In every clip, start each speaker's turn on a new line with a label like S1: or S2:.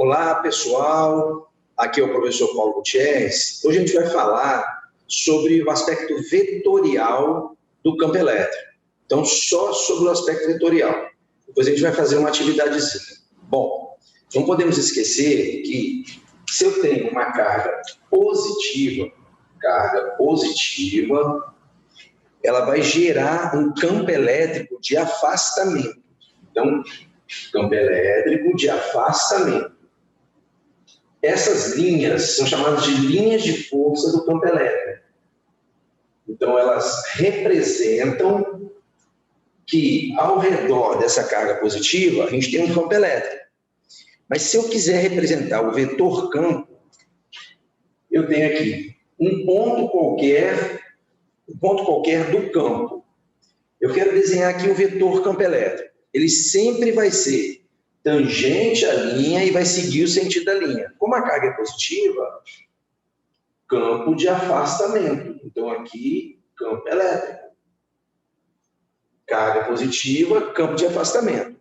S1: Olá, pessoal. Aqui é o professor Paulo Gutierrez. Hoje a gente vai falar sobre o aspecto vetorial do campo elétrico. Então, só sobre o aspecto vetorial. Depois a gente vai fazer uma atividadezinha. Bom, não podemos esquecer que se eu tenho uma carga positiva, ela vai gerar um campo elétrico de afastamento. Então, campo elétrico de afastamento. Essas linhas são chamadas de linhas de força do campo elétrico. Então, elas representam que, ao redor dessa carga positiva, a gente tem um campo elétrico. Mas se eu quiser representar o vetor campo, eu tenho aqui um ponto qualquer do campo. Eu quero desenhar aqui o vetor campo elétrico. Ele sempre vai ser tangente à linha e vai seguir o sentido da linha. Como a carga é positiva, campo de afastamento. Então, aqui, campo elétrico. Carga positiva, campo de afastamento.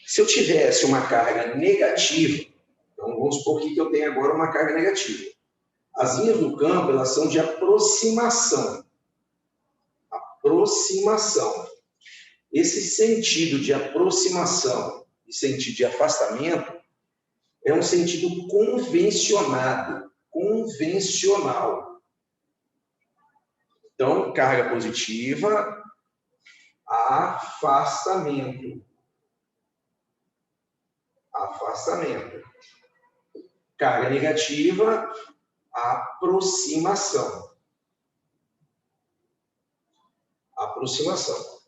S1: Se eu tivesse uma carga negativa, então vamos supor que eu tenho agora uma carga negativa. As linhas do campo, elas são de aproximação. Aproximação. Esse sentido de aproximação e sentido de afastamento é um sentido convencionado, convencional. Então, carga positiva, afastamento. Afastamento. Carga negativa, aproximação. Aproximação.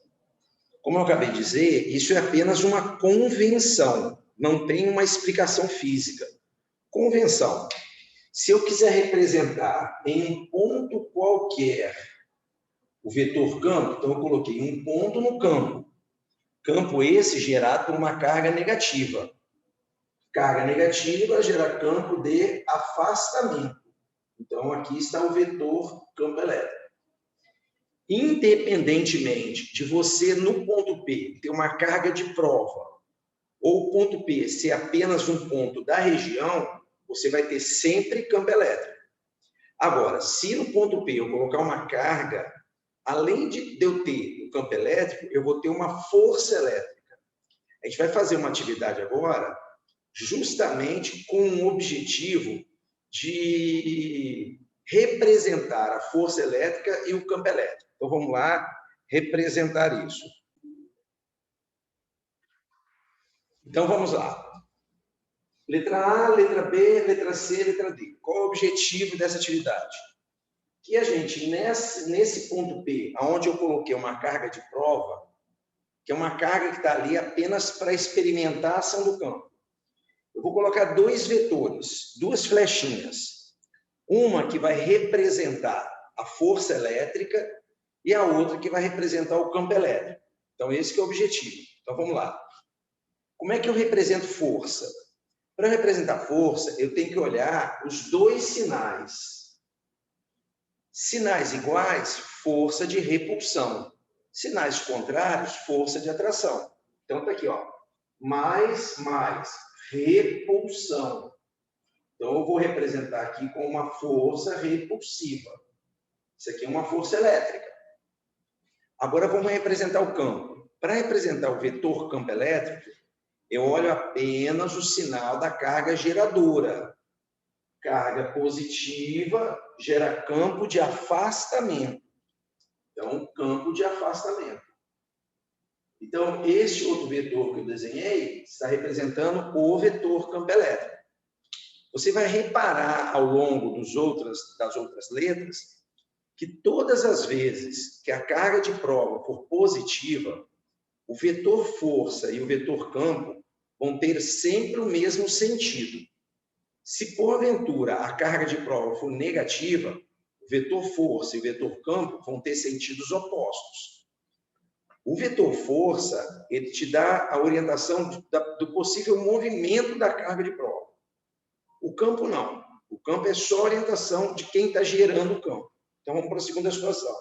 S1: Como eu acabei de dizer, isso é apenas uma convenção, não tem uma explicação física. Convenção. Se eu quiser representar em um ponto qualquer o vetor campo, então eu coloquei um ponto no campo. Campo esse gerado por uma carga negativa. Carga negativa gera campo de afastamento. Então, aqui está o vetor campo elétrico. Independentemente de você, no ponto P, ter uma carga de prova, ou o ponto P ser apenas um ponto da região, você vai ter sempre campo elétrico. Agora, se no ponto P eu colocar uma carga, além de eu ter o campo elétrico, eu vou ter uma força elétrica. A gente vai fazer uma atividade agora, justamente com o objetivo de representar a força elétrica e o campo elétrico. Então, vamos lá representar isso. Então, vamos lá. Letra A, letra B, letra C, letra D. Qual é o objetivo dessa atividade? Que a gente, nesse ponto P, onde eu coloquei uma carga de prova, que é uma carga que está ali apenas para experimentar a ação do campo, eu vou colocar dois vetores, duas flechinhas. Uma que vai representar a força elétrica e a outra que vai representar o campo elétrico. Então, esse que é o objetivo. Então, vamos lá. Como é que eu represento força? Para representar força, eu tenho que olhar os dois sinais. Sinais iguais, força de repulsão. Sinais contrários, força de atração. Então, está aqui, ó. Mais, repulsão. Então, eu vou representar aqui com uma força repulsiva. Isso aqui é uma força elétrica. Agora, vamos representar o campo. Para representar o vetor campo elétrico, eu olho apenas o sinal da carga geradora. Carga positiva gera campo de afastamento. Então, campo de afastamento. Então, este outro vetor que eu desenhei está representando o vetor campo elétrico. Você vai reparar ao longo das outras letras que todas as vezes que a carga de prova for positiva, o vetor força e o vetor campo vão ter sempre o mesmo sentido. Se porventura a carga de prova for negativa, o vetor força e o vetor campo vão ter sentidos opostos. O vetor força, ele te dá a orientação do possível movimento da carga de prova. O campo não. O campo é só a orientação de quem está gerando o campo. Então, vamos para a segunda situação.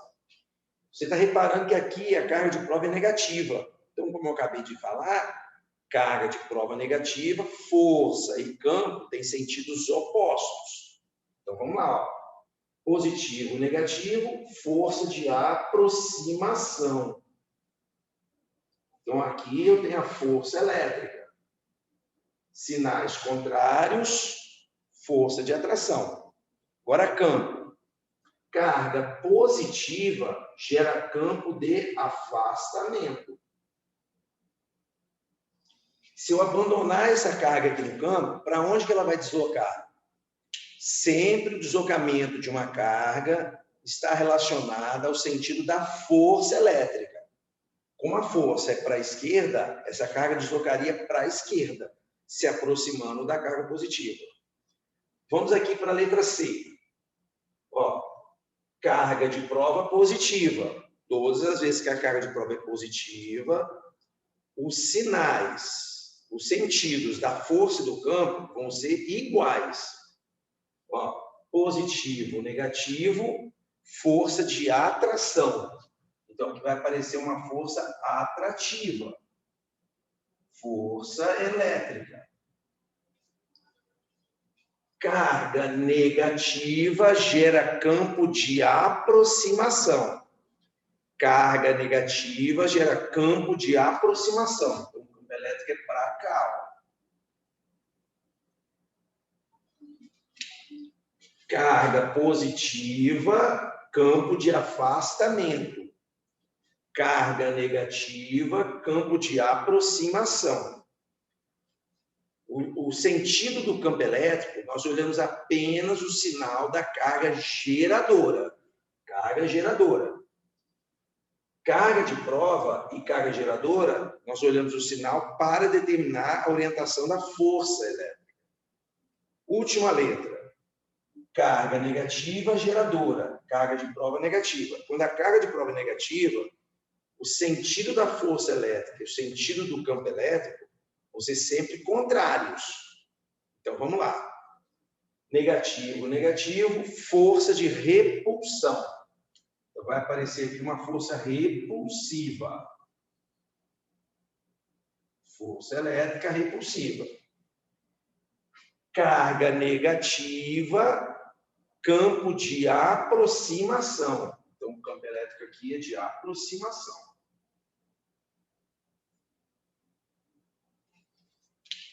S1: Você está reparando que aqui a carga de prova é negativa. Então, como eu acabei de falar, Carga de prova negativa, força e campo têm sentidos opostos. Então, vamos lá. Ó. Positivo, negativo, força de aproximação. Então, aqui eu tenho a força elétrica. Sinais contrários, força de atração. Agora, campo. Carga positiva gera campo de afastamento. Se eu abandonar essa carga aqui no campo, para onde que ela vai deslocar? Sempre o deslocamento de uma carga está relacionado ao sentido da força elétrica. Como a força é para a esquerda, essa carga deslocaria para a esquerda, se aproximando da carga positiva. Vamos aqui para a letra C. Ó, carga de prova positiva. Todas as vezes que a carga de prova é positiva, os sinais, os sentidos da força e do campo vão ser iguais. Ó, positivo, negativo, força de atração. Então, aqui vai aparecer uma força atrativa. Força elétrica. Carga negativa gera campo de aproximação. Carga negativa gera campo de aproximação. Então, o campo elétrico é para cá. Ó. Carga positiva, campo de afastamento. Carga negativa, campo de aproximação. O sentido do campo elétrico, nós olhamos apenas o sinal da carga geradora. Carga geradora. Carga de prova e carga geradora, nós olhamos o sinal para determinar a orientação da força elétrica. Última letra. Carga negativa geradora. Carga de prova negativa. Quando a carga de prova é negativa, o sentido da força elétrica e o sentido do campo elétrico vão ser sempre contrários. Então, vamos lá. Negativo, negativo, força de repulsão. Então, vai aparecer aqui uma força repulsiva. Força elétrica repulsiva. Carga negativa, campo de aproximação. Então, o campo elétrico aqui é de aproximação.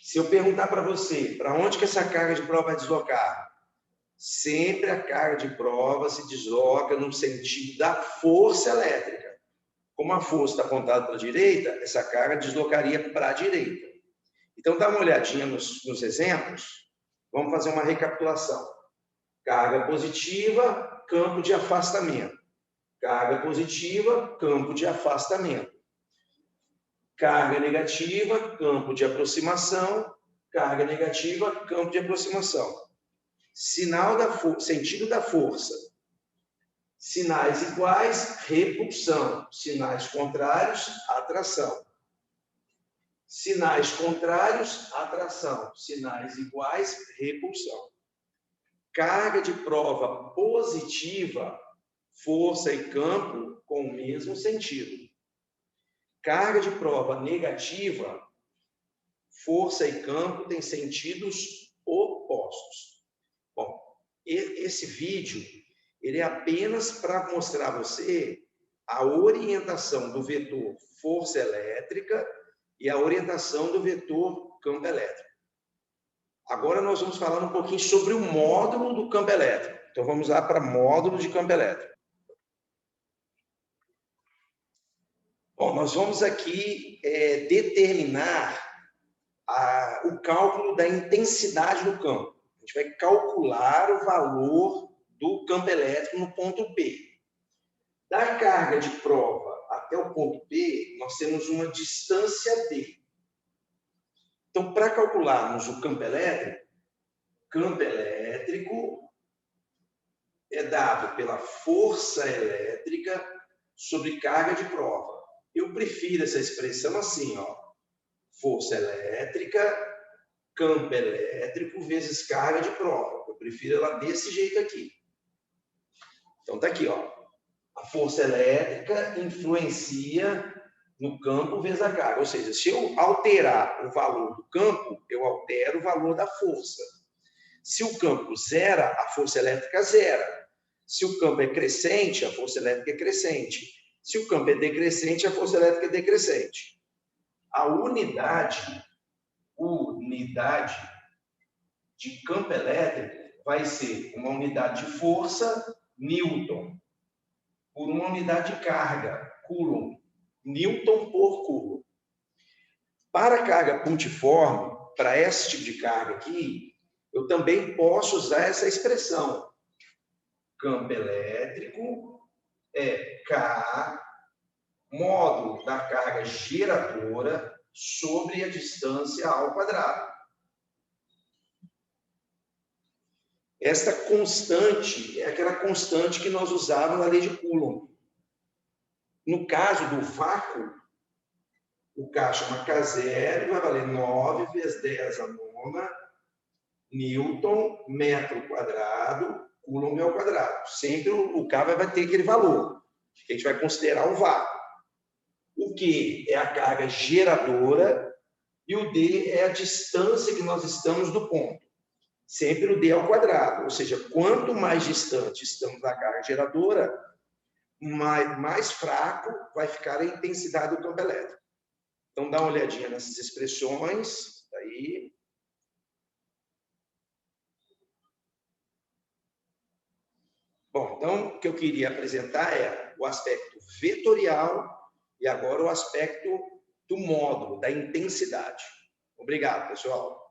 S1: Se eu perguntar para você, para onde que essa carga de prova vai deslocar? Sempre a carga de prova se desloca no sentido da força elétrica. Como a força está apontada para a direita, essa carga deslocaria para a direita. Então, dá uma olhadinha nos exemplos. Vamos fazer uma recapitulação. Carga positiva, campo de afastamento. Carga positiva, campo de afastamento. Carga negativa, campo de aproximação. Carga negativa, campo de aproximação. Sentido da força. Sinais iguais, repulsão. Sinais contrários, atração. Sinais contrários, atração. Sinais iguais, repulsão. Carga de prova positiva, força e campo com o mesmo sentido. Carga de prova negativa, força e campo têm sentidos opostos. Bom, esse vídeo ele é apenas para mostrar a você a orientação do vetor força elétrica e a orientação do vetor campo elétrico. Agora nós vamos falar um pouquinho sobre o módulo do campo elétrico. Então vamos lá para módulo de campo elétrico. Bom, nós vamos aqui determinar o cálculo da intensidade do campo. A gente vai calcular o valor do campo elétrico no ponto P. Da carga de prova até o ponto P, nós temos uma distância D. Então, para calcularmos o campo elétrico é dado pela força elétrica sobre carga de prova. Eu prefiro essa expressão assim, ó. Força elétrica, campo elétrico vezes carga de prova. Eu prefiro ela desse jeito aqui. Então, tá aqui, ó. A força elétrica influencia no campo vezes a carga. Ou seja, se eu alterar o valor do campo, eu altero o valor da força. Se o campo zera, a força elétrica zera. Se o campo é crescente, a força elétrica é crescente. Se o campo é decrescente, a força elétrica é decrescente. A unidade de campo elétrico vai ser uma unidade de força, Newton, por uma unidade de carga, Coulomb. Newton por Coulomb. Para a carga pontiforme, para esse tipo de carga aqui, eu também posso usar essa expressão. Campo elétrico é K, módulo da carga geradora sobre a distância ao quadrado. Esta constante é aquela constante que nós usávamos na lei de Coulomb. No caso do vácuo, o K chama K0 vai valer 9 vezes 10 a nona Newton, metro quadrado, Coulomb ao quadrado. Sempre o K vai ter aquele valor, que a gente vai considerar o vácuo. O Q é a carga geradora e o D é a distância que nós estamos do ponto. Sempre o D ao quadrado, ou seja, quanto mais distante estamos da carga geradora, mais fraco vai ficar a intensidade do campo elétrico. Então, dá uma olhadinha nessas expressões. Aí. Bom, então, o que eu queria apresentar é o aspecto vetorial e agora o aspecto do módulo, da intensidade. Obrigado, pessoal.